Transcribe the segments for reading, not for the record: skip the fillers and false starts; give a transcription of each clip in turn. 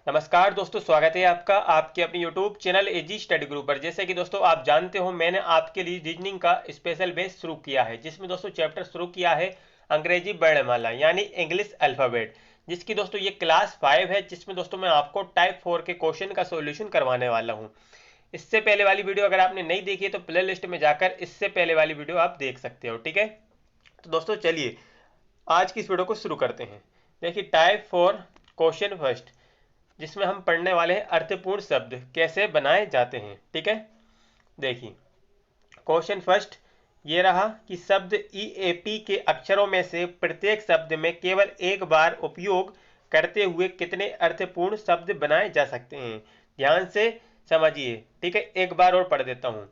नमस्कार दोस्तों, स्वागत है आपका आपके अपने YouTube चैनल एजी स्टडी ग्रुप पर। जैसे कि दोस्तों आप जानते हो, मैंने आपके लिए रीजनिंग का स्पेशल बेस शुरू किया है, जिसमें दोस्तों चैप्टर शुरू किया है अंग्रेजी वर्णमाला यानी इंग्लिश अल्फ़ाबेट, जिसकी दोस्तों ये क्लास 5 है, जिसमें दोस्तों मैं आपको टाइप 4 के क्वेश्चन का सोल्यूशन करवाने वाला हूँ। इससे पहले वाली वीडियो अगर आपने नहीं देखी है तो प्ले लिस्ट में जाकर इससे पहले वाली वीडियो आप देख सकते हो। ठीक है, तो दोस्तों चलिए आज की इस वीडियो को शुरू करते हैं। देखिए, टाइप 4 क्वेश्चन फर्स्ट, जिसमें हम पढ़ने वाले हैं अर्थपूर्ण शब्द कैसे बनाए जाते हैं। ठीक है, देखिए क्वेश्चन फर्स्ट ये रहा कि शब्द EAP के अक्षरों में से प्रत्येक शब्द में केवल एक बार उपयोग करते हुए कितने अर्थपूर्ण शब्द बनाए जा सकते हैं। ध्यान से समझिए। ठीक है, एक बार और पढ़ देता हूं।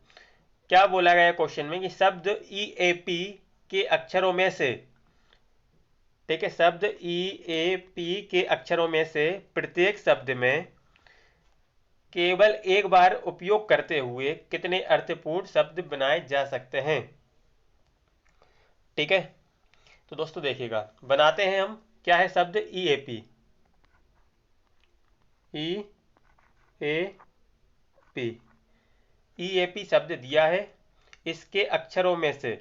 क्या बोला गया क्वेश्चन में कि शब्द EAP के अक्षरों में से, ठीक है, शब्द EAP के अक्षरों में से प्रत्येक शब्द में केवल एक बार उपयोग करते हुए कितने अर्थपूर्ण शब्द बनाए जा सकते हैं। ठीक है, तो दोस्तों देखिएगा, बनाते हैं हम। क्या है शब्द EAP? EAP शब्द दिया है, इसके अक्षरों में से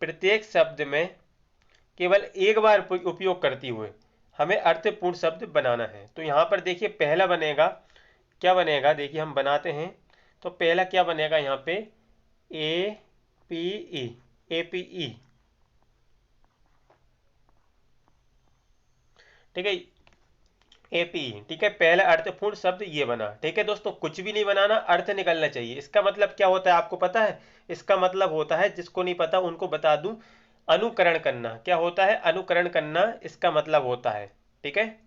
प्रत्येक शब्द में केवल एक बार उपयोग करते हुए हमें अर्थपूर्ण शब्द बनाना है। तो यहाँ पर देखिए पहला बनेगा, क्या बनेगा, देखिए हम बनाते हैं। तो पहला क्या बनेगा यहाँ पे, APE। ठीक है, APE। ठीक है, पहला अर्थपूर्ण शब्द ये बना। ठीक है दोस्तों, कुछ भी नहीं बनाना, अर्थ निकलना चाहिए। इसका मतलब क्या होता है आपको पता है? इसका मतलब होता है, जिसको नहीं पता उनको बता दूं, अनुकरण करना। क्या होता है? अनुकरण करना इसका मतलब होता है। ठीक है,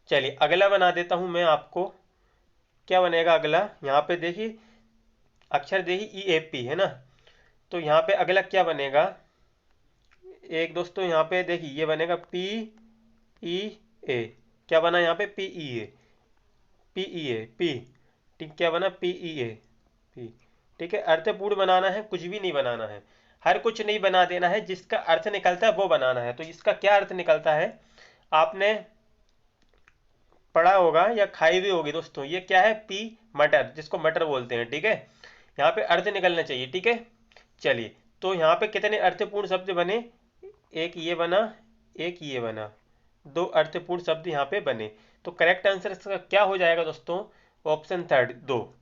चलिए अगला बना देता हूं मैं आपको। क्या बनेगा अगला? यहाँ पे देखिए अक्षर देखिए EAP है ना, तो यहाँ पे अगला क्या बनेगा? एक दोस्तों यहाँ पे देखिए ये बनेगा PEA। क्या बना यहाँ पे? PEA। ठीक, क्या बना? PEA। ठीक है, अर्थपूर्ण बनाना है, कुछ भी नहीं बनाना है, हर कुछ नहीं बना देना है, जिसका अर्थ निकलता है वो बनाना है। तो इसका क्या अर्थ निकलता है आपने पढ़ा होगा या खाई भी होगी दोस्तों। ये क्या है? मटर, जिसको मटर बोलते हैं। ठीक है, यहाँ पे अर्थ निकलना चाहिए। ठीक है, चलिए तो यहाँ पे कितने अर्थपूर्ण शब्द बने? एक ये बना, एक ये बना, दो अर्थपूर्ण शब्द यहाँ पे बने। तो करेक्ट आंसर इसका क्या हो जाएगा दोस्तों? Option third, 2।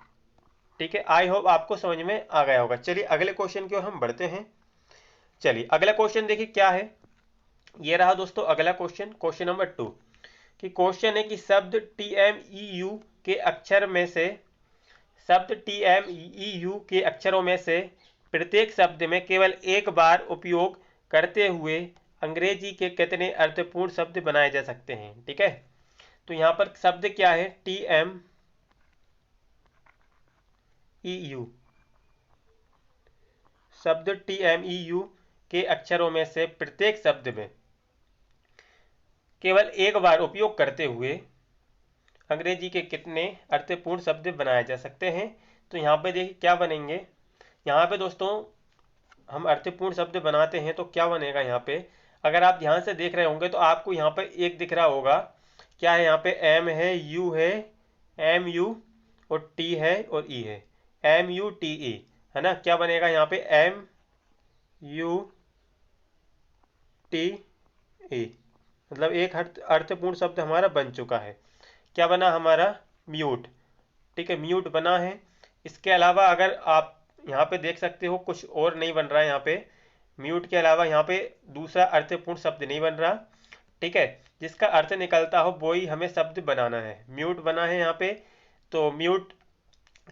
ठीक है, आई होप आपको समझ में आ गया होगा। चलिए अगले क्वेश्चन की ओर हम बढ़ते हैं। चलिए अगला क्वेश्चन देखिए क्या है। ये रहा दोस्तों अगला क्वेश्चन, क्वेश्चन नंबर 2 कि क्वेश्चन है कि शब्द TMEU के अक्षर में से, शब्द TMEU के अक्षरों में से प्रत्येक शब्द में केवल एक बार उपयोग करते हुए अंग्रेजी के कितने अर्थपूर्ण शब्द बनाए जा सकते हैं। ठीक है, तो यहाँ पर शब्द क्या है? TMEU। शब्द TMEU के अक्षरों में से प्रत्येक शब्द में केवल एक बार उपयोग करते हुए अंग्रेजी के कितने अर्थपूर्ण शब्द बनाए जा सकते हैं। तो यहाँ पे देखिए क्या बनेंगे। यहाँ पे दोस्तों हम अर्थपूर्ण शब्द बनाते हैं तो क्या बनेगा यहाँ पे? अगर आप ध्यान से देख रहे होंगे तो आपको यहाँ पे एक दिख रहा होगा। क्या है यहाँ पे? M है, U है, MU और T है और E है, MUTE है ना। क्या बनेगा यहाँ पे? MUTE, मतलब एक अर्थपूर्ण शब्द हमारा बन चुका है। क्या बना हमारा? म्यूट। ठीक है, म्यूट बना है। इसके अलावा अगर आप यहाँ पे देख सकते हो कुछ और नहीं बन रहा है यहाँ पे। म्यूट के अलावा यहाँ पे दूसरा अर्थपूर्ण शब्द नहीं बन रहा। ठीक है, जिसका अर्थ निकलता हो वो ही हमें शब्द बनाना है। म्यूट बना है यहाँ पे, तो म्यूट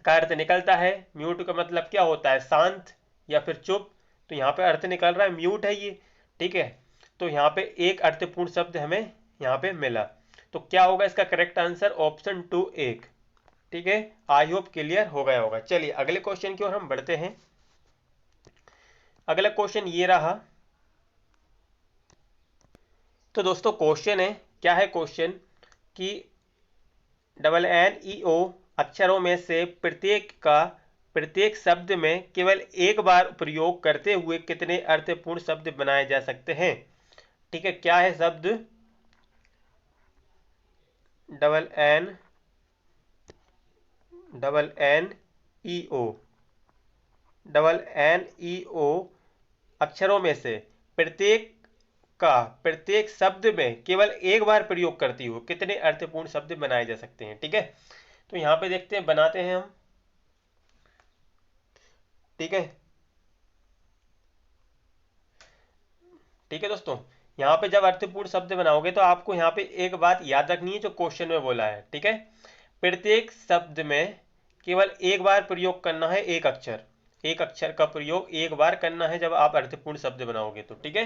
का अर्थ निकलता है। म्यूट का मतलब क्या होता है? शांत या फिर चुप। तो यहाँ पे अर्थ निकल रहा है म्यूट है ये। ठीक है, तो यहाँ पे एक अर्थपूर्ण शब्द हमें यहाँ पे मिला। तो क्या होगा इसका करेक्ट आंसर? ऑप्शन 2 एक। ठीक है, आई होप क्लियर हो गया होगा। चलिए अगले क्वेश्चन की ओर हम बढ़ते हैं। अगला क्वेश्चन ये रहा। तो दोस्तों क्वेश्चन है, क्या है क्वेश्चन कि NNEO अक्षरों में से प्रत्येक शब्द में केवल एक बार प्रयोग करते हुए कितने अर्थपूर्ण शब्द बनाए जा सकते हैं। ठीक है, क्या है शब्द डबल एन ई ओ, डबल एन ई ओ अक्षरों में से प्रत्येक का प्रत्येक शब्द में केवल एक बार प्रयोग करती हुई कितने अर्थपूर्ण शब्द बनाए जा सकते हैं। ठीक है, तो यहां पे देखते हैं, बनाते हैं हम। ठीक है, ठीक है दोस्तों, यहाँ पे जब अर्थपूर्ण शब्द बनाओगे तो आपको यहाँ पे एक बात याद रखनी है जो क्वेश्चन में बोला है। ठीक है, प्रत्येक शब्द में केवल एक बार प्रयोग करना है, एक अक्षर का प्रयोग एक बार करना है जब आप अर्थपूर्ण शब्द बनाओगे तो। ठीक है,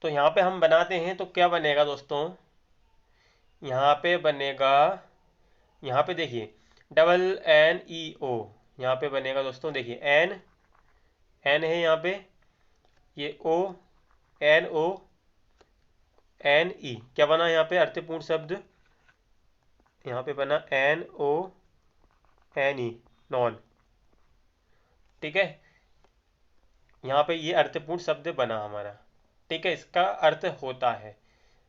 तो यहाँ पे हम बनाते हैं तो क्या बनेगा दोस्तों, यहाँ पे बनेगा, यहाँ पे देखिए डबल एन ई ओ, यहाँ पे बनेगा दोस्तों, देखिए एन, एन है यहाँ पे, ये ओ, एन ओ एन ई, क्या बना यहाँ पे अर्थपूर्ण शब्द, यहाँ पे बना N O N E, none. ठीक है, यहाँ पे ये अर्थपूर्ण शब्द बना हमारा। ठीक है, इसका अर्थ होता है,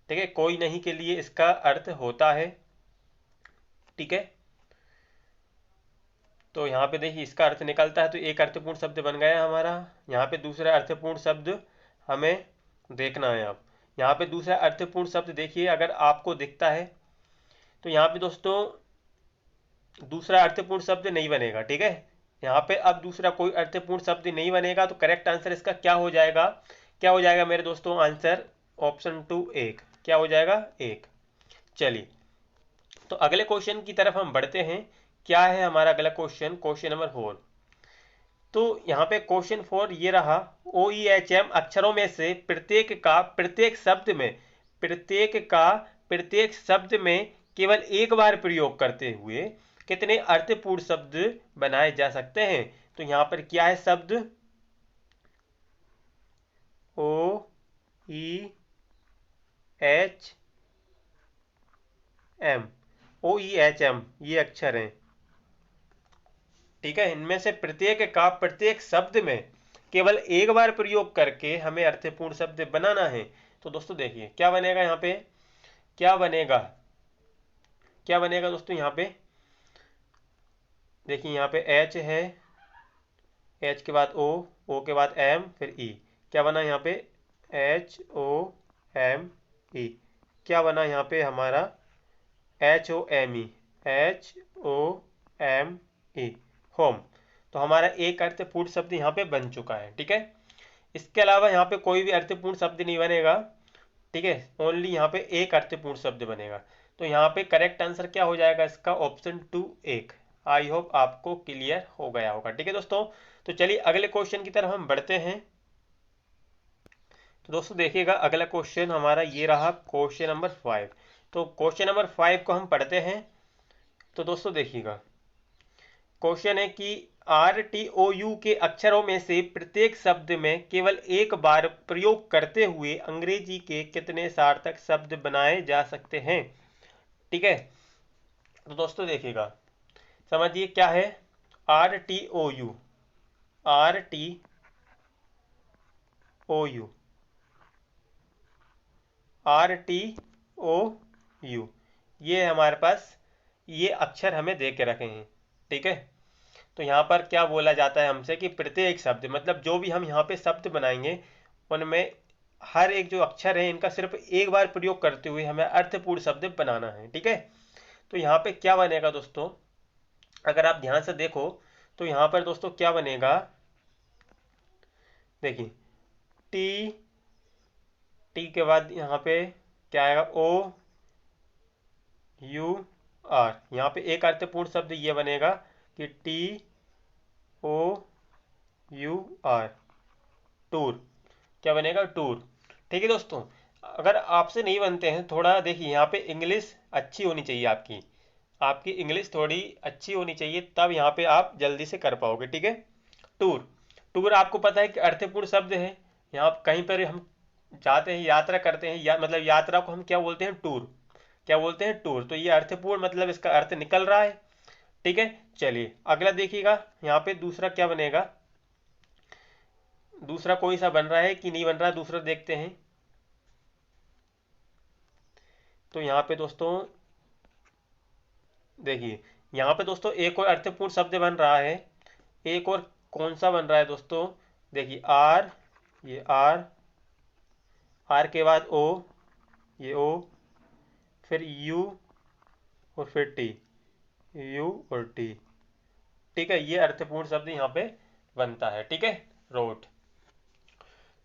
ठीक है, कोई नहीं के लिए इसका अर्थ होता है। ठीक है, तो यहाँ पे देखिए इसका अर्थ निकलता है, तो एक अर्थपूर्ण शब्द बन गया हमारा। यहाँ पे दूसरा अर्थपूर्ण शब्द हमें देखना है। अब यहाँ पे दूसरा अर्थपूर्ण शब्द देखिए, अगर आपको दिखता है तो यहाँ पे दोस्तों दूसरा अर्थपूर्ण शब्द नहीं बनेगा। ठीक है, यहाँ पे अब दूसरा कोई अर्थपूर्ण शब्द नहीं बनेगा, तो करेक्ट आंसर इसका क्या हो जाएगा, क्या हो जाएगा मेरे दोस्तों, आंसर ऑप्शन 2 एक, क्या हो जाएगा, एक। चलिए, तो अगले क्वेश्चन की तरफ हम बढ़ते हैं। क्या है हमारा अगला क्वेश्चन, क्वेश्चन नंबर 4। तो यहाँ पे क्वेश्चन 4 ये रहा, ओ ई एच एम अक्षरों में से प्रत्येक का प्रत्येक शब्द में, प्रत्येक का प्रत्येक शब्द में केवल एक बार प्रयोग करते हुए कितने अर्थपूर्ण शब्द बनाए जा सकते हैं। तो यहाँ पर क्या है शब्द, ओ ई एच एम, ओ ई एच एम ये अक्षर हैं। ठीक है, इनमें से प्रत्येक का प्रत्येक शब्द में केवल एक बार प्रयोग करके हमें अर्थपूर्ण शब्द बनाना है। तो दोस्तों देखिए क्या बनेगा यहाँ पे, क्या बनेगा, क्या बनेगा दोस्तों, यहाँ पे देखिए, यहाँ पे एच है, एच के बाद ओ के बाद एम, फिर ई, क्या बना यहाँ पे, एच ओ एम ई, क्या बना यहाँ पे हमारा, H O M E, H O M E, home. तो हमारा एक अर्थपूर्ण शब्द यहाँ पे बन चुका है। ठीक है, इसके अलावा यहाँ पे कोई भी अर्थपूर्ण शब्द नहीं बनेगा। ठीक है, ओनली यहाँ पे एक अर्थपूर्ण शब्द बनेगा। तो यहाँ पे करेक्ट आंसर क्या हो जाएगा इसका, ऑप्शन 2 एक। आई होप आपको क्लियर हो गया होगा। ठीक है दोस्तों, तो चलिए अगले क्वेश्चन की तरफ हम बढ़ते हैं। तो दोस्तों देखिएगा अगला क्वेश्चन हमारा ये रहा, क्वेश्चन नंबर 5। तो क्वेश्चन नंबर 5 को हम पढ़ते हैं। तो दोस्तों देखिएगा क्वेश्चन है कि आर टी ओ यू के अक्षरों में से प्रत्येक शब्द में केवल एक बार प्रयोग करते हुए अंग्रेजी के कितने सार्थक शब्द बनाए जा सकते हैं। ठीक है, तो दोस्तों देखिएगा, समझिए क्या है, R T O U, R T O U, R T O U, ये हमारे पास ये अक्षर हमें दे के रखे हैं। ठीक है, तो यहाँ पर क्या बोला जाता है हमसे कि प्रत्येक शब्द मतलब जो भी हम यहाँ पे शब्द बनाएंगे उनमें हर एक जो अक्षर है इनका सिर्फ एक बार प्रयोग करते हुए हमें अर्थपूर्ण शब्द बनाना है। ठीक है, तो यहाँ पे क्या बनेगा दोस्तों, अगर आप ध्यान से देखो तो यहाँ पर दोस्तों क्या बनेगा, देखिए टी, टी के बाद यहाँ पे क्या आएगा, ओ यू आर, यहाँ पे एक अर्थपूर्ण शब्द ये बनेगा कि T O U R, tour, क्या बनेगा, टूर। ठीक है दोस्तों, अगर आपसे नहीं बनते हैं, थोड़ा देखिए यहाँ पे इंग्लिश अच्छी होनी चाहिए आपकी, आपकी इंग्लिश थोड़ी अच्छी होनी चाहिए, तब यहाँ पे आप जल्दी से कर पाओगे। ठीक है, टूर, टूर आपको पता है कि अर्थपूर्ण शब्द है। यहाँ कहीं पर हम जाते हैं, यात्रा करते हैं, मतलब यात्रा को हम क्या बोलते हैं, टूर, क्या बोलते हैं, टूर। तो ये अर्थपूर्ण मतलब इसका अर्थ निकल रहा है। ठीक है, चलिए अगला देखिएगा, यहाँ पे दूसरा क्या बनेगा, दूसरा कोई सा बन रहा है कि नहीं बन रहा है, दूसरा देखते हैं। तो यहाँ पे दोस्तों देखिए, यहाँ पे दोस्तों एक और अर्थपूर्ण शब्द बन रहा है। एक और कौन सा बन रहा है दोस्तों? देखिए आर, ये आर, आर के बाद ओ, ये ओ, फिर यू और फिर टी, यू और टी। ठीक है, ये अर्थपूर्ण शब्द यहाँ पे बनता है। ठीक है, रोट।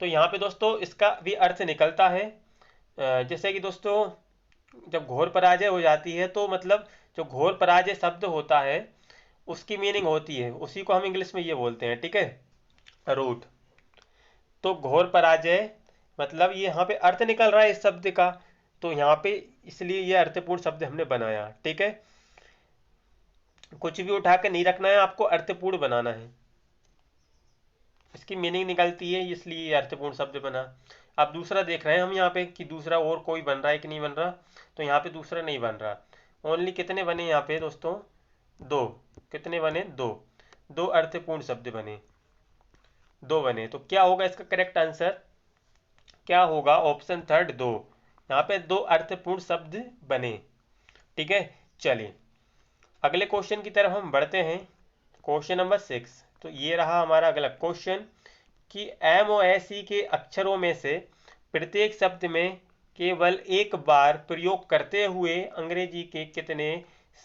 तो यहाँ पे दोस्तों इसका भी अर्थ निकलता है। जैसे कि दोस्तों जब घोर पराजय हो जाती है तो मतलब जो घोर पराजय शब्द होता है उसकी मीनिंग होती है, उसी को हम इंग्लिश में ये बोलते हैं। ठीक है, रूट। तो घोर पराजय मतलब ये यहाँ पे अर्थ निकल रहा है इस शब्द का, तो यहाँ पे इसलिए ये अर्थपूर्ण शब्द हमने बनाया। ठीक है, कुछ भी उठा के नहीं रखना है आपको, अर्थपूर्ण बनाना है, इसकी मीनिंग निकलती है, इसलिए ये अर्थपूर्ण शब्द बना। अब दूसरा देख रहे हैं हम यहाँ पे कि दूसरा और कोई बन रहा है कि नहीं बन रहा। तो यहाँ पे दूसरा नहीं बन रहा। ओनली कितने बने यहाँ पे दोस्तों? दो। कितने बने? दो। दो अर्थपूर्ण शब्द बने, दो बने। तो क्या होगा इसका करेक्ट आंसर? क्या होगा? ऑप्शन थर्ड, दो। यहाँ पे दो अर्थपूर्ण शब्द बने। ठीक है, चलिए अगले क्वेश्चन की तरफ हम बढ़ते हैं। Question number 6। तो ये रहा हमारा अगला क्वेश्चन कि एम ओ एस ई के अक्षरों में से प्रत्येक शब्द में केवल एक बार प्रयोग करते हुए अंग्रेजी के कितने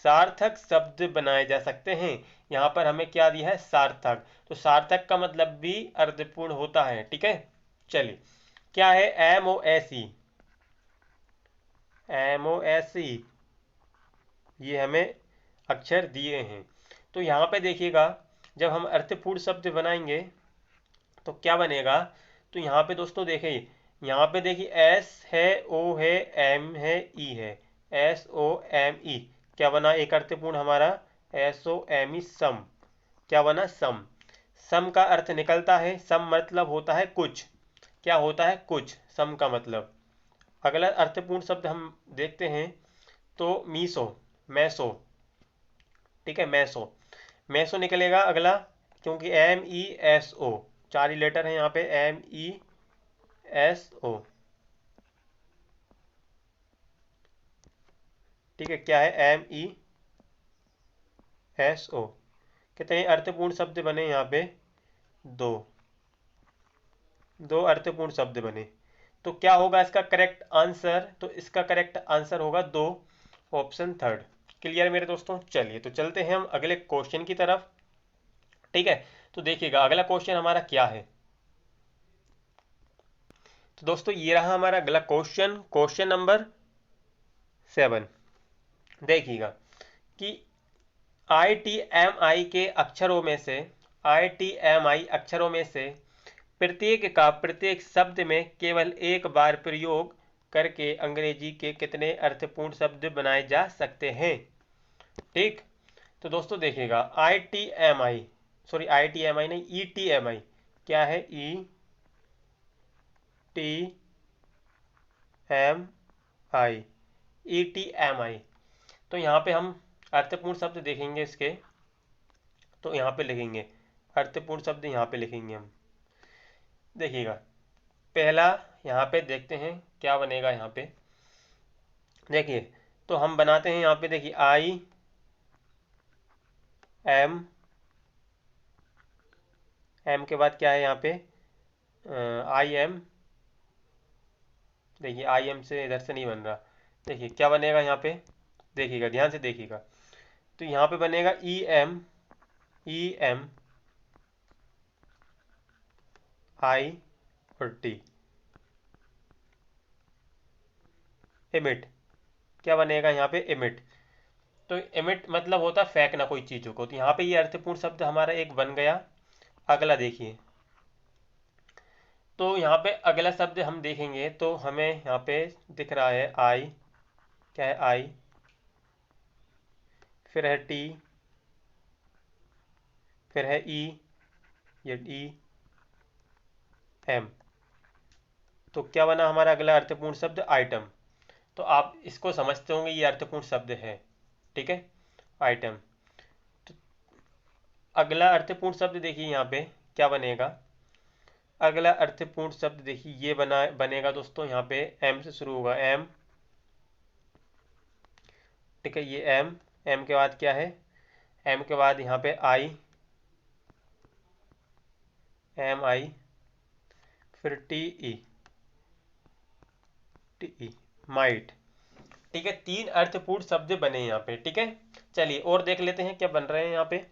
सार्थक शब्द बनाए जा सकते हैं? यहाँ पर हमें क्या दिया है? सार्थक। तो सार्थक का मतलब भी अर्थपूर्ण होता है। ठीक है, चलिए क्या है? M O S E, M O S E, ये हमें अक्षर दिए हैं। तो यहाँ पे देखिएगा, जब हम अर्थपूर्ण शब्द बनाएंगे तो क्या बनेगा? तो यहाँ पे दोस्तों देखिए, यहाँ पे देखिए एस है, ओ है, एम है, ई है, एस ओ एम ई। क्या बना एक अर्थपूर्ण हमारा? एस ओ एम ई, सम। क्या बना? सम। सम का अर्थ निकलता है, सम मतलब होता है कुछ। क्या होता है? कुछ, सम का मतलब। अगला अर्थपूर्ण शब्द हम देखते हैं तो मीसो, मैसो। ठीक है, मैसो। मैसो निकलेगा अगला, क्योंकि एम ई एस ओ, चार ही लेटर है यहाँ पे, एम ई एस ओ। ठीक है, क्या है? M E S O. कितने अर्थपूर्ण शब्द बने यहाँ पे? दो। दो अर्थपूर्ण शब्द बने। तो क्या होगा इसका करेक्ट आंसर? तो इसका करेक्ट आंसर होगा दो, ऑप्शन थर्ड। क्लियर मेरे दोस्तों? चलिए तो चलते हैं हम अगले क्वेश्चन की तरफ। ठीक है, तो देखिएगा अगला क्वेश्चन हमारा क्या है। तो दोस्तों ये रहा हमारा अगला क्वेश्चन, क्वेश्चन नंबर 7। देखिएगा कि आई टी एम आई के अक्षरों में से, आई टी एम आई अक्षरों में से प्रत्येक का प्रत्येक शब्द में केवल एक बार प्रयोग करके अंग्रेजी के कितने अर्थपूर्ण शब्द बनाए जा सकते हैं? ठीक, तो दोस्तों देखिएगा I T M I, sorry I T M I नहीं, ई टी एम आई। क्या है? E T M I, E T M I. तो यहाँ पे हम अर्थपूर्ण शब्द देखेंगे इसके, तो यहाँ पे लिखेंगे अर्थपूर्ण शब्द, यहाँ पे लिखेंगे हम। देखिएगा पहला यहाँ पे देखते हैं क्या बनेगा। यहाँ पे देखिए, तो हम बनाते हैं यहाँ पे, देखिए आई एम, एम के बाद क्या है यहाँ पे? I am. देखिए आई एम से इधर से नहीं बन रहा। देखिए क्या बनेगा यहाँ पे, देखिएगा ध्यान से देखिएगा। तो यहाँ पे बनेगा ई एम, ई एम आई और टी, एमिट। क्या बनेगा यहाँ पे? एमिट। तो एमिट मतलब होता है फेंकना कोई चीज़ों को। तो यहाँ पे ये अर्थपूर्ण शब्द हमारा एक बन गया। अगला देखिए, तो यहाँ पे अगला शब्द हम देखेंगे तो हमें यहाँ पे दिख रहा है आई। क्या है? आई, फिर है टी, फिर है ई, ये ई एम। तो क्या बना हमारा अगला अर्थपूर्ण शब्द? आइटम। तो आप इसको समझते होंगे ये अर्थपूर्ण शब्द है। ठीक है, आइटम। तो अगला अर्थपूर्ण शब्द देखिए यहाँ पे क्या बनेगा। अगला अर्थपूर्ण शब्द देखिए ये बनेगा दोस्तों, यहाँ पे एम से शुरू होगा, एम ठीक है, ये एम, एम के बाद क्या है, एम के बाद यहाँ पे आई, एम आई, फिर T E, T E, might. ठीक है, 3 अर्थपूर्ण शब्द बने यहाँ पे। ठीक है, चलिए और देख लेते हैं क्या बन रहे हैं यहाँ पे।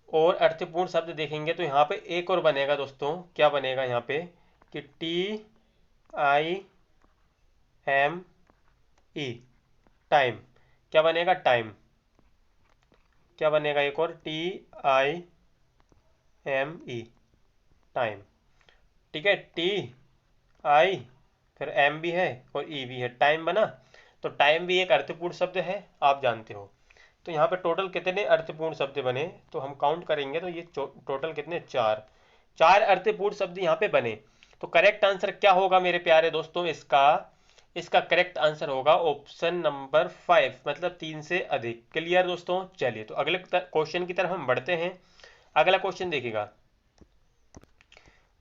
और अर्थपूर्ण शब्द देखेंगे तो यहाँ पे एक और बनेगा दोस्तों, क्या बनेगा यहाँ पे कि T I M E, time. क्या बनेगा, टाइम। क्या बनेगा एक और, T I M E, time. ठीक है, टी आई फिर एम भी है और ई भी है, टाइम बना। तो टाइम भी एक अर्थपूर्ण शब्द है, आप जानते हो। तो यहाँ पे टोटल कितने अर्थपूर्ण शब्द बने, तो हम काउंट करेंगे तो ये टोटल कितने, 4 4 अर्थपूर्ण शब्द यहाँ पे बने। तो करेक्ट आंसर क्या होगा मेरे प्यारे दोस्तों, इसका इसका करेक्ट आंसर होगा ऑप्शन नंबर 5, मतलब 3 से अधिक। क्लियर दोस्तों। चलिए तो अगले क्वेश्चन की तरफ हम बढ़ते हैं। अगला क्वेश्चन देखिएगा।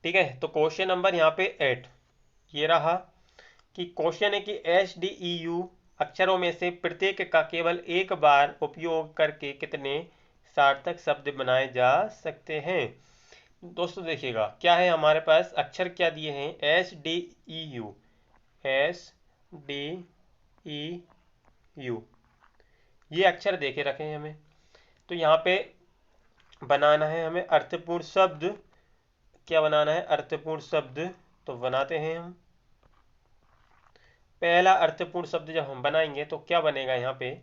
ठीक है, तो क्वेश्चन नंबर यहाँ पे 8 ये रहा कि क्वेश्चन है कि SDEU अक्षरों में से प्रत्येक का केवल एक बार उपयोग करके कितने सार्थक शब्द बनाए जा सकते हैं। दोस्तों देखिएगा क्या है, हमारे पास अक्षर क्या दिए हैं, SDEU, SDEU, ये अक्षर देखे रखे हैं हमें। तो यहाँ पे बनाना है हमें अर्थपूर्ण शब्द। क्या बनाना है, अर्थपूर्ण शब्द। तो बनाते हैं हम। पहला अर्थपूर्ण शब्द जब हम बनाएंगे तो क्या बनेगा, यहाँ पे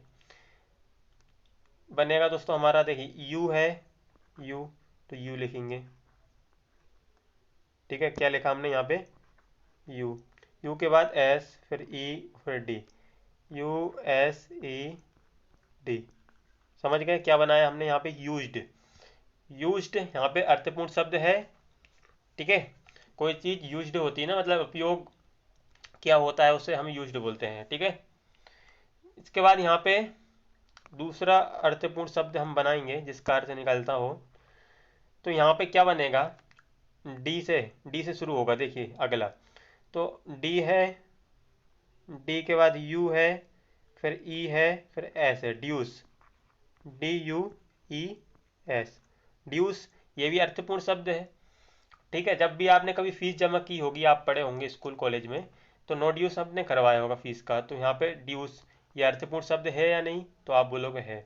बनेगा दोस्तों हमारा, देखिए यू है, यू, तो यू लिखेंगे। ठीक है, क्या लिखा हमने यहाँ पे, यू। यू के बाद एस, फिर ई, फिर D, U S E D. समझ गए क्या बनाया हमने यहाँ पे, यूज्ड। यूज्ड यहाँ पे अर्थपूर्ण शब्द है। ठीक है, कोई चीज यूज्ड होती है ना, मतलब उपयोग क्या होता है उसे हम यूज्ड बोलते हैं। ठीक है, इसके बाद यहाँ पे दूसरा अर्थपूर्ण शब्द हम बनाएंगे जिसका अर्थ निकलता हो। तो यहाँ पे क्या बनेगा, डी से शुरू होगा। देखिए अगला तो डी है, डी के बाद यू है, फिर ई है, फिर एस है, ड्यूस, DUES, ड्यूस। ये भी अर्थपूर्ण शब्द है। ठीक है, जब भी आपने कभी फीस जमा की होगी, आप पढ़े होंगे स्कूल कॉलेज में, तो नो ड्यूस आपने करवाया होगा फीस का। तो यहाँ पे ड्यूस ये अर्थपूर्ण शब्द है या नहीं, तो आप बोलोगे है।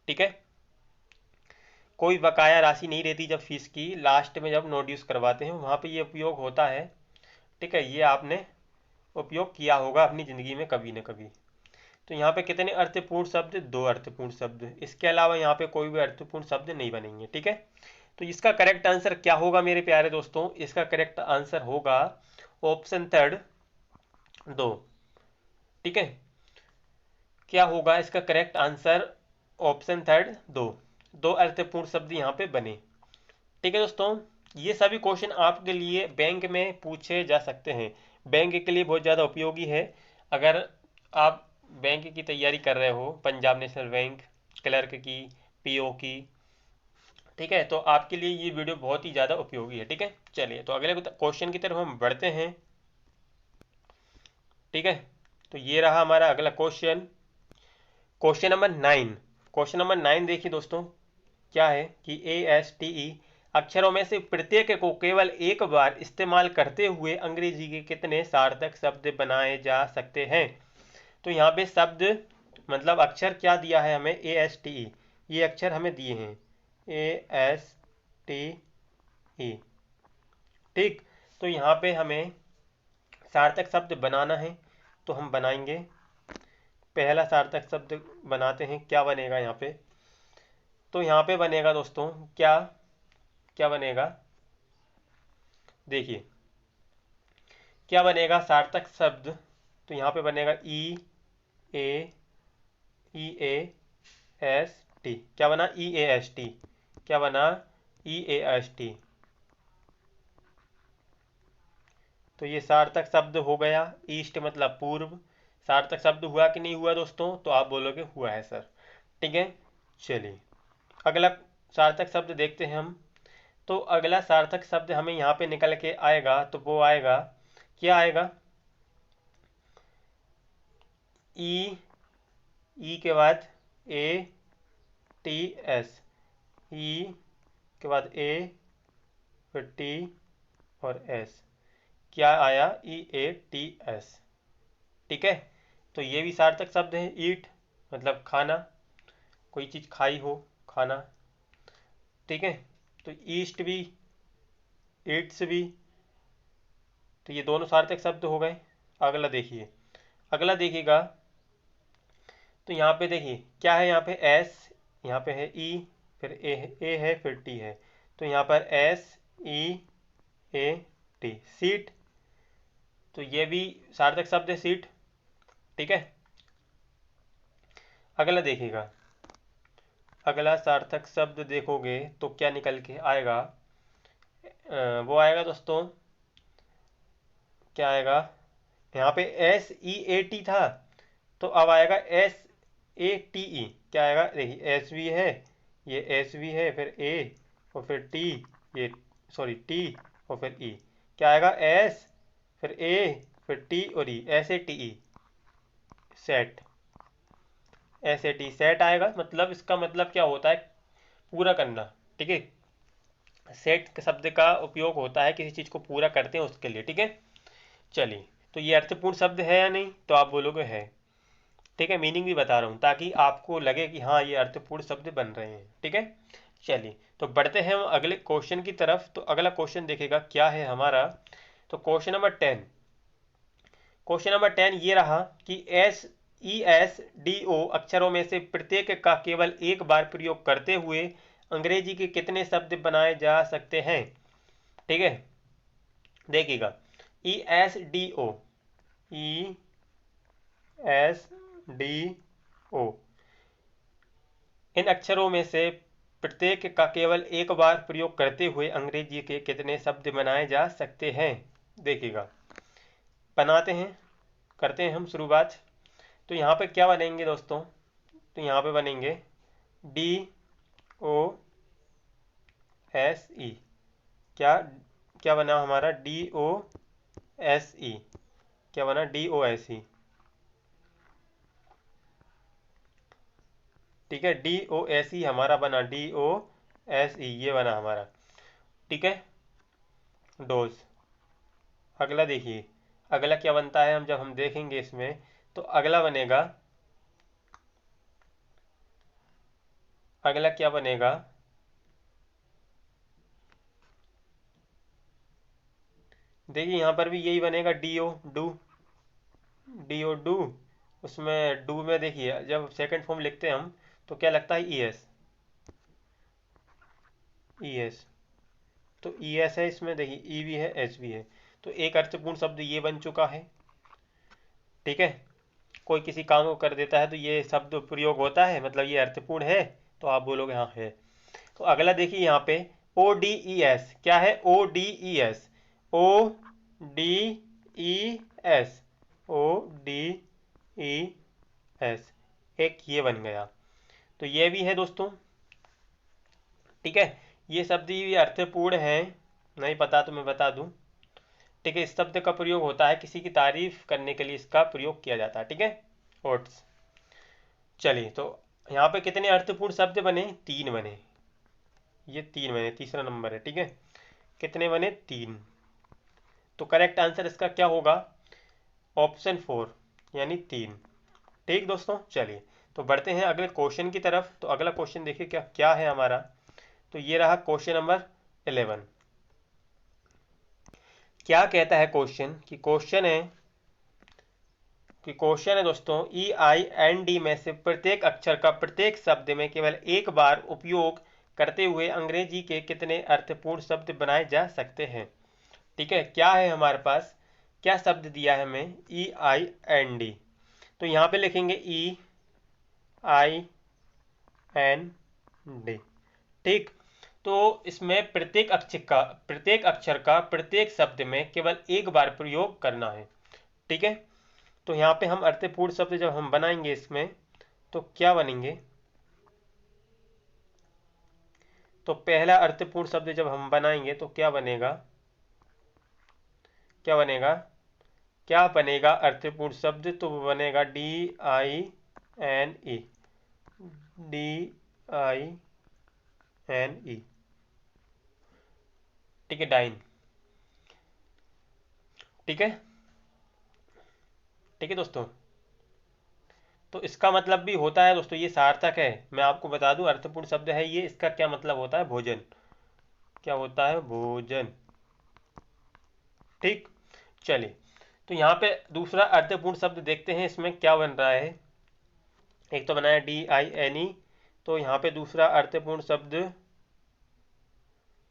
ठीक है, कोई बकाया राशि नहीं रहती जब फीस की, लास्ट में जब नो ड्यूस करवाते हैं वहाँ पे ये उपयोग होता है। ठीक है, ये आपने उपयोग किया होगा अपनी ज़िंदगी में कभी न कभी। तो यहाँ पे कितने अर्थपूर्ण शब्द, 2 अर्थपूर्ण शब्द। इसके अलावा यहाँ पे कोई भी अर्थपूर्ण शब्द नहीं बनेंगे। ठीक है, तो इसका करेक्ट आंसर क्या होगा मेरे प्यारे दोस्तों, इसका करेक्ट आंसर होगा ऑप्शन थर्ड, 2। ठीक है, क्या होगा इसका करेक्ट आंसर, ऑप्शन थर्ड, 2। 2 अर्थपूर्ण शब्द यहाँ पे बने। ठीक है दोस्तों, ये सभी क्वेश्चन आपके लिए बैंक में पूछे जा सकते हैं, बैंक के लिए बहुत ज़्यादा उपयोगी है। अगर आप बैंक की तैयारी कर रहे हो, पंजाब नेशनल बैंक, क्लर्क की, पीओ की, ठीक है, तो आपके लिए ये वीडियो बहुत ही ज़्यादा उपयोगी है। ठीक है, चलिए तो अगले क्वेश्चन की तरफ हम बढ़ते हैं। ठीक है, तो ये रहा हमारा अगला question, question number 9। Question number 9 देखिए दोस्तों, क्या है कि ASTE अक्षरों में से प्रत्येक को केवल एक बार इस्तेमाल करते हुए अंग्रेजी के कितने सार्थक शब्द बनाए जा सकते हैं। तो यहाँ पे शब्द मतलब अक्षर क्या दिया है हमें, ASTE, ये अक्षर हमें दिए हैं, ASTE। ठीक, तो यहाँ पे हमें सार्थक शब्द बनाना है, तो हम बनाएंगे। पहला सार्थक शब्द बनाते हैं, क्या बनेगा यहाँ पे, तो यहाँ पे बनेगा दोस्तों क्या, क्या बनेगा, देखिए क्या बनेगा सार्थक शब्द। तो यहाँ पे बनेगा EAEAST। क्या बना, EAST। क्या बना, EAST। तो ये सार्थक शब्द हो गया। ईस्ट मतलब पूर्व। सार्थक शब्द हुआ कि नहीं हुआ दोस्तों, तो आप बोलोगे हुआ है सर। ठीक है, चलिए अगला सार्थक शब्द देखते हैं हम। तो अगला सार्थक शब्द हमें यहाँ पे निकल के आएगा, तो वो आएगा, क्या आएगा, ई के बाद ए टी एस, ई के बाद ए फिर टी और एस, क्या आया? ई ए टी एस। ठीक है, तो ये भी सार्थक शब्द है। ईट मतलब खाना, कोई चीज़ खाई हो, खाना। ठीक है, तो ईस्ट भी, ईट्स भी, तो ये दोनों सार्थक शब्द हो गए। अगला देखिए, अगला देखिएगा, तो यहाँ पे देखिए क्या है, यहाँ पे एस, यहाँ पे है ई, फिर ए है, फिर टी है, तो यहाँ पर S E A T, seat, तो ये भी सार्थक शब्द है, सीट। ठीक है, अगला देखिएगा, अगला सार्थक शब्द देखोगे तो क्या निकल के आएगा? वो आएगा दोस्तों, क्या आएगा? यहाँ पे एस ई ए टी था, तो अब आएगा एस ए टी ई। क्या आएगा? देखिए एस भी है, ये एस भी है, फिर ए और फिर टी, ये सॉरी टी और फिर ई, क्या आएगा? एस फिर ए फिर टी और E, S A T E, set, S A T, set आएगा। मतलब इसका मतलब क्या होता है? पूरा करना। ठीक है, सेट शब्द का उपयोग होता है किसी चीज़ को पूरा करते हैं उसके लिए। ठीक है, चलिए, तो ये अर्थपूर्ण शब्द है या नहीं? तो आप बोलोगे है। ठीक है, मीनिंग भी बता रहा हूँ ताकि आपको लगे कि हाँ ये अर्थपूर्ण शब्द बन रहे हैं। ठीक है, चलिए तो बढ़ते हैं हम अगले क्वेश्चन की तरफ। तो अगला क्वेश्चन देखेगा क्या है हमारा, तो क्वेश्चन नंबर 10, क्वेश्चन नंबर 10 ये रहा कि S E S D O अक्षरों में से प्रत्येक का केवल एक बार प्रयोग करते हुए अंग्रेजी के कितने शब्द बनाए जा सकते हैं? ठीक है, देखिएगा, E S D O, E S D O, इन अक्षरों में से प्रत्येक का केवल एक बार प्रयोग करते हुए अंग्रेजी के कितने शब्द बनाए जा सकते हैं? देखिएगा, बनाते हैं, करते हैं हम शुरुआत। तो यहाँ पे क्या बनेंगे दोस्तों? तो यहाँ पे बनेंगे डी ओ एस ई, क्या क्या बना हमारा? डी ओ एस ई, क्या बना? D O S E. ठीक है, डी ओ एस ई हमारा बना, डी ओ एस ई ये बना हमारा। ठीक है, डोज। अगला देखिए, अगला क्या बनता है, हम जब हम देखेंगे इसमें तो अगला बनेगा, अगला क्या बनेगा? देखिए यहाँ पर भी यही बनेगा, डीओ डू, डीओ डू। उसमें डू में देखिए जब सेकंड फॉर्म लिखते हैं हम तो क्या लगता है? ई एस, ई एस, तो ई एस है इसमें, देखिए ई भी है एस भी है, तो एक अर्थपूर्ण शब्द ये बन चुका है। ठीक है, कोई किसी काम को कर देता है तो ये शब्द प्रयोग होता है, मतलब ये अर्थपूर्ण है, तो आप बोलोगे हाँ है। तो अगला देखिए यहाँ पे ओ डी ई एस, क्या है? O D E S, O D E S, O D E S, एक ये बन गया। तो ये भी है दोस्तों। ठीक है, ये शब्द भी अर्थपूर्ण है, नहीं पता तो मैं बता दूं। ठीक है, इस शब्द का प्रयोग होता है किसी की तारीफ करने के लिए, इसका प्रयोग किया जाता है। ठीक है, ओट्स। चलिए, तो यहाँ पे कितने अर्थपूर्ण शब्द बने? 3 बने, ये 3 बने, तीसरा नंबर है। ठीक है, कितने बने? 3। तो करेक्ट आंसर इसका क्या होगा? ऑप्शन 4 यानी 3। ठीक दोस्तों, चलिए तो बढ़ते हैं अगले क्वेश्चन की तरफ। तो अगला क्वेश्चन देखिए क्या क्या है हमारा, तो ये रहा क्वेश्चन नंबर 11। क्या कहता है क्वेश्चन? कि क्वेश्चन है दोस्तों, ई आई एन डी में से प्रत्येक अक्षर का प्रत्येक शब्द में केवल एक बार उपयोग करते हुए अंग्रेजी के कितने अर्थपूर्ण शब्द बनाए जा सकते हैं? ठीक है, क्या है हमारे पास, क्या शब्द दिया है हमें? ई आई एन डी, तो यहाँ पे लिखेंगे ई आई एन डी। ठीक, तो इसमें प्रत्येक अक्षर का प्रत्येक शब्द में केवल एक बार प्रयोग करना है। ठीक है, तो यहाँ पे हम अर्थपूर्ण शब्द जब हम बनाएंगे इसमें तो क्या बनेंगे? तो पहला अर्थपूर्ण शब्द जब हम बनाएंगे तो क्या बनेगा? क्या बनेगा? क्या बनेगा अर्थपूर्ण शब्द? तो वो बनेगा D I N E, DINE, ठीक है, डाइन, ठीक है, ठीक है दोस्तों। तो इसका मतलब भी होता है दोस्तों, ये सार्थक है, मैं आपको बता दूं, अर्थपूर्ण शब्द है ये। इसका क्या मतलब होता है? भोजन। क्या होता है? भोजन। ठीक, चलिए, तो यहाँ पे दूसरा अर्थपूर्ण शब्द देखते हैं, इसमें क्या बन रहा है। एक तो बनाया DINE, तो यहाँ पे दूसरा अर्थपूर्ण शब्द,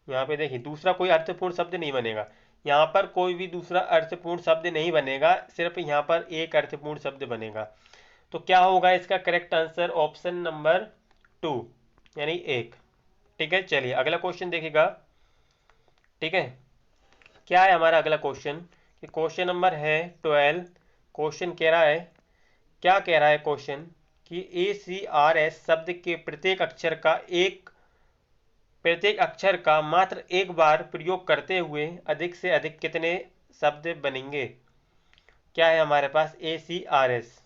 यहाँ पे देखिए दूसरा कोई अर्थपूर्ण शब्द नहीं बनेगा। यहाँ पर कोई भी दूसरा अर्थपूर्ण शब्द नहीं बनेगा, सिर्फ यहाँ पर एक अर्थपूर्ण शब्द बनेगा। तो क्या होगा इसका करेक्ट आंसर? ऑप्शन नंबर 2, यानी एक। ठीक है, चलिए अगला क्वेश्चन देखिएगा। ठीक है, क्या है हमारा अगला क्वेश्चन? कि क्वेश्चन नंबर है 12। क्वेश्चन कह रहा है, क्या कह रहा है क्वेश्चन? कि ACRS शब्द के प्रत्येक अक्षर का मात्र एक बार प्रयोग करते हुए अधिक से अधिक कितने शब्द बनेंगे? क्या है हमारे पास? ACRS,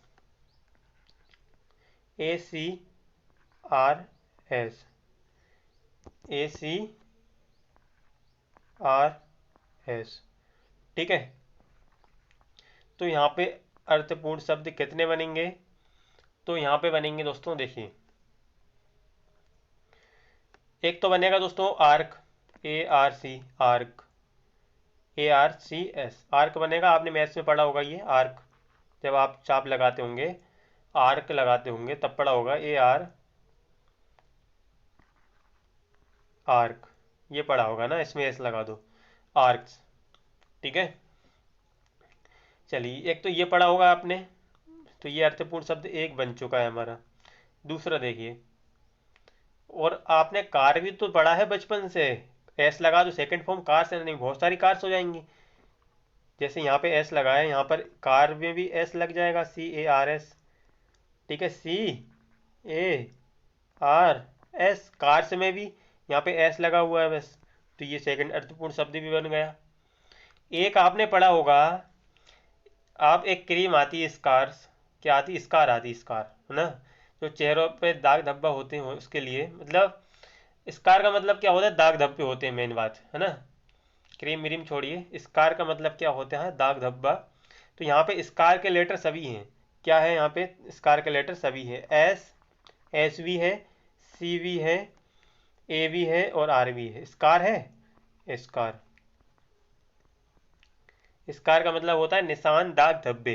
ACRS, ACRS, ठीक है। तो यहाँ पे अर्थपूर्ण शब्द कितने बनेंगे? तो यहाँ पे बनेंगे दोस्तों, देखिए, एक तो बनेगा दोस्तों arc, ARC, arc, ARCS, arc बनेगा। आपने मैथ्स में पढ़ा होगा ये आर्क, जब आप चाप लगाते होंगे, आर्क लगाते होंगे, तब पढ़ा होगा आर्क, ये पढ़ा होगा ना, इसमें एस लगा दो, आर्क्स, ठीक है। चलिए, एक तो ये पढ़ा होगा आपने, तो ये अर्थपूर्ण शब्द एक बन चुका है हमारा। दूसरा देखिए, और आपने कार भी तो पढ़ा है बचपन से, एस लगा दो, सेकंड फॉर्म कार से नहीं, बहुत सारी कार्स हो जाएंगी। जैसे यहाँ पे एस लगा है, यहाँ पर कार में भी एस लग जाएगा, CARS, ठीक है, CARS, कार्स में भी यहाँ पे एस लगा हुआ है बस, तो ये सेकंड अर्थपूर्ण शब्द भी बन गया। एक आपने पढ़ा होगा, आप एक क्रीम आती है स्कार्स, क्या आती? स्कार आती, स्कार, है ना, जो चेहरों पे दाग धब्बा होते हैं उसके लिए, मतलब स्कार का मतलब क्या होता है? दाग धब्बे होते हैं, मेन बात है ना। क्रीम व्रीम छोड़िए, स्कार का मतलब क्या होता है? दाग धब्बा। तो यहाँ पे स्कार के लेटर सभी हैं। क्या है यहाँ पे? स्कार के लेटर सभी है, एस भी है, सी भी है, ए भी है और आर भी है। स्कार है, स्कार, स्कार का मतलब होता है निशान, दाग धब्बे,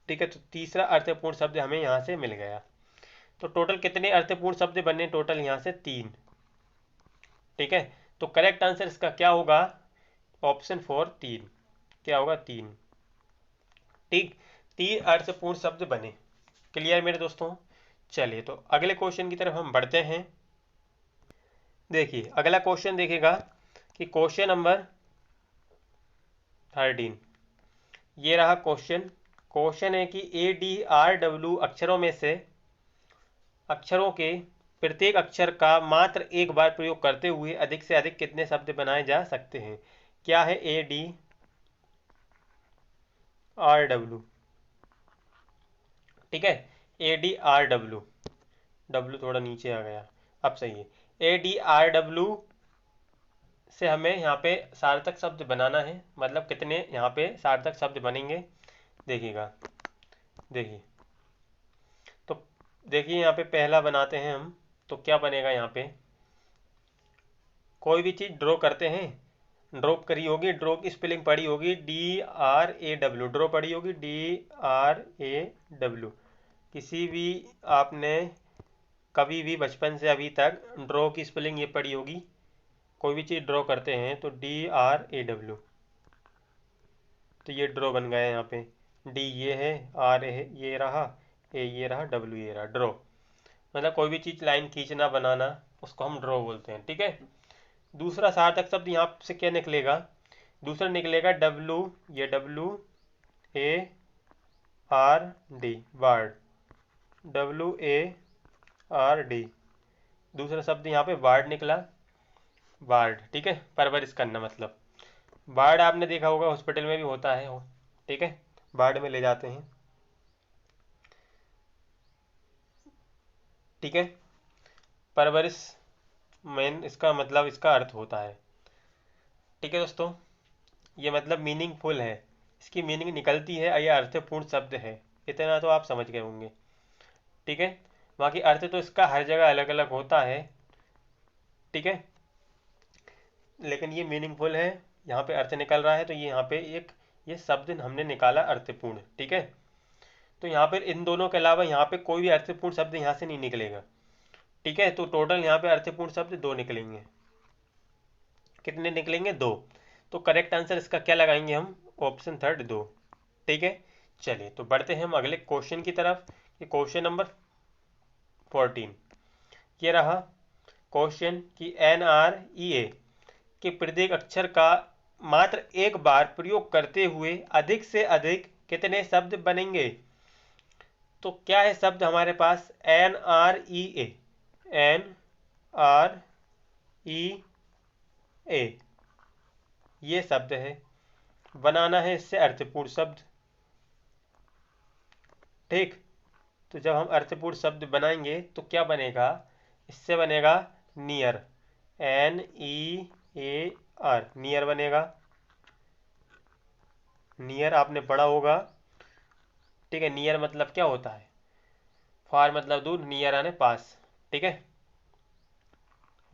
ठीक है। तो तीसरा अर्थपूर्ण शब्द हमें यहाँ से मिल गया। तो टोटल कितने अर्थपूर्ण शब्द बने? टोटल यहाँ से 3, ठीक है। तो करेक्ट आंसर इसका क्या होगा? ऑप्शन 4, 3। क्या होगा? 3, ठीक। 3 अर्थपूर्ण शब्द बने। क्लियर मेरे दोस्तों? चलिए, तो अगले क्वेश्चन की तरफ हम बढ़ते हैं। देखिए अगला क्वेश्चन देखिएगा, कि क्वेश्चन नंबर 13, ये रहा क्वेश्चन। क्वेश्चन है कि ADRW अक्षरों के प्रत्येक अक्षर का मात्र एक बार प्रयोग करते हुए अधिक से अधिक कितने शब्द बनाए जा सकते हैं? क्या है ADRW, ठीक है, ADRW, डब्लू थोड़ा नीचे आ गया, अब सही है। ADRW से हमें यहाँ पे सार्थक शब्द बनाना है, मतलब कितने यहाँ पे सार्थक शब्द बनेंगे, देखिएगा। देखिए, तो देखिए यहाँ पे पहला बनाते हैं हम, तो क्या बनेगा यहाँ पे? कोई भी चीज़ ड्रॉ करते हैं, ड्रॉप करी होगी, ड्रॉ की स्पेलिंग पढ़ी होगी, DRAW, ड्रॉ पढ़ी होगी, DRAW। किसी भी आपने कभी भी बचपन से अभी तक ड्रॉ की स्पेलिंग ये पढ़ी होगी। कोई भी चीज़ ड्रॉ करते हैं तो DRAW, तो ये ड्रॉ बन गया यहाँ पे। डी ये है, आर ये रहा, ए ये रहा, डब्ल्यू ये रहा, ड्रॉ। मतलब कोई भी चीज़ लाइन खींचना, बनाना, उसको हम ड्रॉ बोलते हैं, ठीक है। दूसरा सार्थक शब्द यहाँ से क्या निकलेगा? दूसरा निकलेगा डब्लू, ये WARD, वार्ड, WARD। दूसरा शब्द यहाँ पे वार्ड निकला, वार्ड, ठीक है, परवरिश करना मतलब। वार्ड आपने देखा होगा हॉस्पिटल में भी होता है, ठीक है, वार्ड में ले जाते हैं। ठीक है, परवरिश मेन इसका मतलब इसका अर्थ होता है। ठीक है दोस्तों, ये मतलब मीनिंगफुल है, इसकी मीनिंग निकलती है, यह अर्थपूर्ण शब्द है, इतना तो आप समझ गए होंगे। ठीक है, बाकी अर्थ तो इसका हर जगह अलग अलग होता है। ठीक है, लेकिन ये मीनिंगफुल है, यहाँ पे अर्थ निकल रहा है, तो ये यहाँ पे एक ये शब्द हमने निकाला अर्थपूर्ण। ठीक है, तो यहाँ पर इन दोनों के अलावा यहाँ पे कोई भी अर्थपूर्ण शब्द यहाँ से नहीं निकलेगा। ठीक है, तो टोटल यहाँ पे अर्थपूर्ण शब्द 2 निकलेंगे। कितने निकलेंगे? 2। तो करेक्ट आंसर इसका क्या लगाएंगे हम? Option third 2। ठीक है, चलिए तो बढ़ते हैं हम अगले क्वेश्चन की तरफ। ये क्वेश्चन नंबर 14 ये रहा क्वेश्चन कि NREA के प्रत्येक अक्षर का मात्र एक बार प्रयोग करते हुए अधिक से अधिक कितने शब्द बनेंगे? तो क्या है शब्द हमारे पास? NREA, NREA ये शब्द है, बनाना है इससे अर्थपूर्ण शब्द। ठीक, तो जब हम अर्थपूर्ण शब्द बनाएंगे तो क्या बनेगा? इससे बनेगा नियर, NEAR, नियर बनेगा। नियर आपने पढ़ा होगा। ठीक है, नियर मतलब क्या होता है? फार मतलब दूर, नियर आने पास। ठीक है,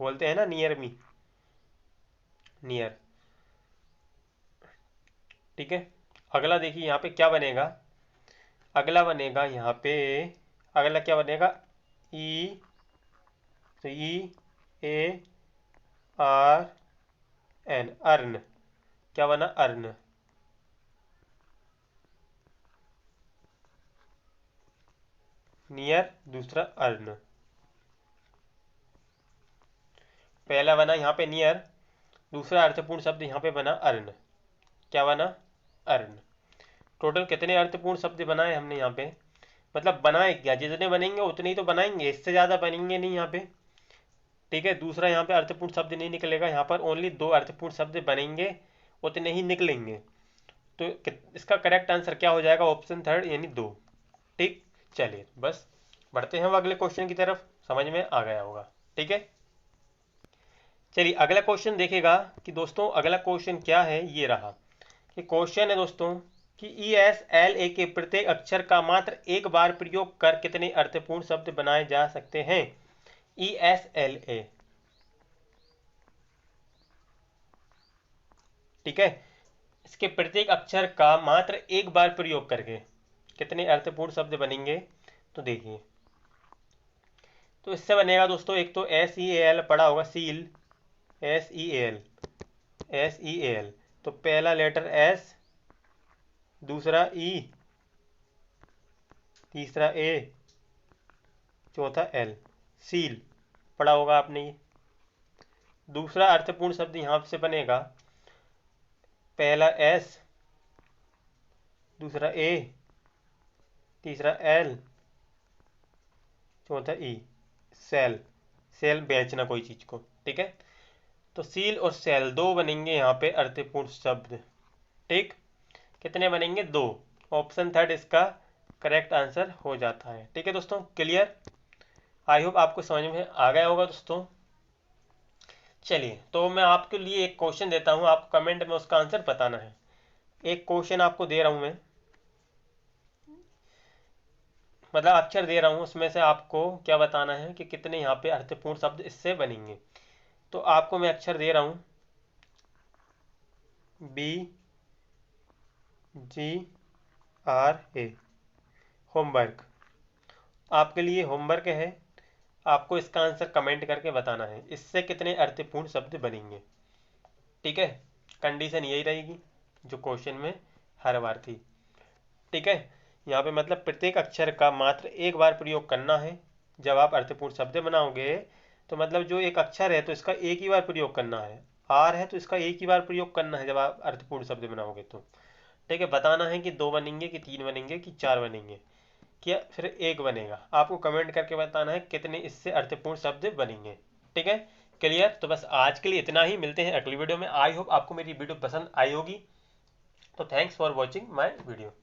बोलते हैं ना नियर मी, नियर। ठीक है, अगला देखिए यहाँ पे क्या बनेगा। अगला बनेगा यहाँ पे, अगला क्या बनेगा? ई, तो EARN, अर्न। क्या बना? अर्न। नियर, दूसरा अर्न। पहला बना यहाँ पे नियर, दूसरा अर्थपूर्ण शब्द यहाँ पे बना अर्न। क्या बना? अर्न। टोटल कितने अर्थपूर्ण शब्द बनाए हमने यहाँ पे? मतलब बनाए क्या, जितने बनेंगे उतने ही तो बनाएंगे, इससे ज़्यादा बनेंगे नहीं यहाँ पे। ठीक है, दूसरा यहाँ पे अर्थपूर्ण शब्द नहीं निकलेगा, यहाँ पर ओनली 2 अर्थपूर्ण शब्द बनेंगे, उतने ही निकलेंगे। तो इसका करेक्ट आंसर क्या हो जाएगा? ऑप्शन थर्ड यानी 2। ठीक, चलिए बस बढ़ते हैं हम अगले क्वेश्चन की तरफ, समझ में आ गया होगा। ठीक है, चलिए अगला क्वेश्चन देखेगा कि दोस्तों अगला क्वेश्चन क्या है। ये रहा कि क्वेश्चन है दोस्तों कि ESLA के प्रत्येक अक्षर का मात्र एक बार प्रयोग कर कितने अर्थपूर्ण शब्द बनाए जा सकते हैं? ESLA। ठीक है, इसके प्रत्येक अक्षर का मात्र एक बार प्रयोग करके कितने अर्थपूर्ण शब्द बनेंगे? तो देखिए, तो इससे बनेगा दोस्तों, एक तो SEAL पढ़ा होगा, सील, SEAL, तो पहला लेटर S, दूसरा E, तीसरा A, चौथा L, सील पढ़ा होगा आपने ये। दूसरा अर्थपूर्ण शब्द यहाँ से बनेगा, पहला S, दूसरा A, तीसरा L, चौथा E, सेल। सेल बेचना कोई चीज को। ठीक है, तो सील और सेल 2 बनेंगे यहाँ पे अर्थपूर्ण शब्द। ठीक, कितने बनेंगे? 2। ऑप्शन थर्ड इसका करेक्ट आंसर हो जाता है। ठीक है दोस्तों, क्लियर? आई होप आपको समझ में आ गया होगा दोस्तों। चलिए तो मैं आपके लिए एक क्वेश्चन देता हूँ, आपको कमेंट में उसका आंसर बताना है। एक क्वेश्चन आपको दे रहा हूँ मैं, मतलब अक्षर दे रहा हूँ, उसमें से आपको क्या बताना है कि कितने यहाँ पे अर्थपूर्ण शब्द इससे बनेंगे। तो आपको मैं अक्षर दे रहा हूँ BGRA, होमवर्क। आपके लिए होमवर्क है, आपको इसका आंसर कमेंट करके बताना है इससे कितने अर्थपूर्ण शब्द बनेंगे। ठीक है, कंडीशन यही रहेगी जो क्वेश्चन में हर बार थी। ठीक है, यहाँ पे मतलब प्रत्येक अक्षर का मात्र एक बार प्रयोग करना है जब आप अर्थपूर्ण शब्द बनाओगे। तो मतलब जो एक अक्षर है तो इसका एक ही बार प्रयोग करना है, आर है तो इसका एक ही बार प्रयोग करना है जब आप अर्थपूर्ण शब्द बनाओगे तो। ठीक है, बताना है कि 2 बनेंगे कि 3 बनेंगे कि 4 बनेंगे, क्या फिर एक बनेगा। आपको कमेंट करके बताना है कितने इससे अर्थपूर्ण शब्द बनेंगे। ठीक है, क्लियर? तो बस आज के लिए इतना ही, मिलते हैं अगली वीडियो में। आई होप आपको मेरी वीडियो पसंद आई होगी। तो thanks for watching my video.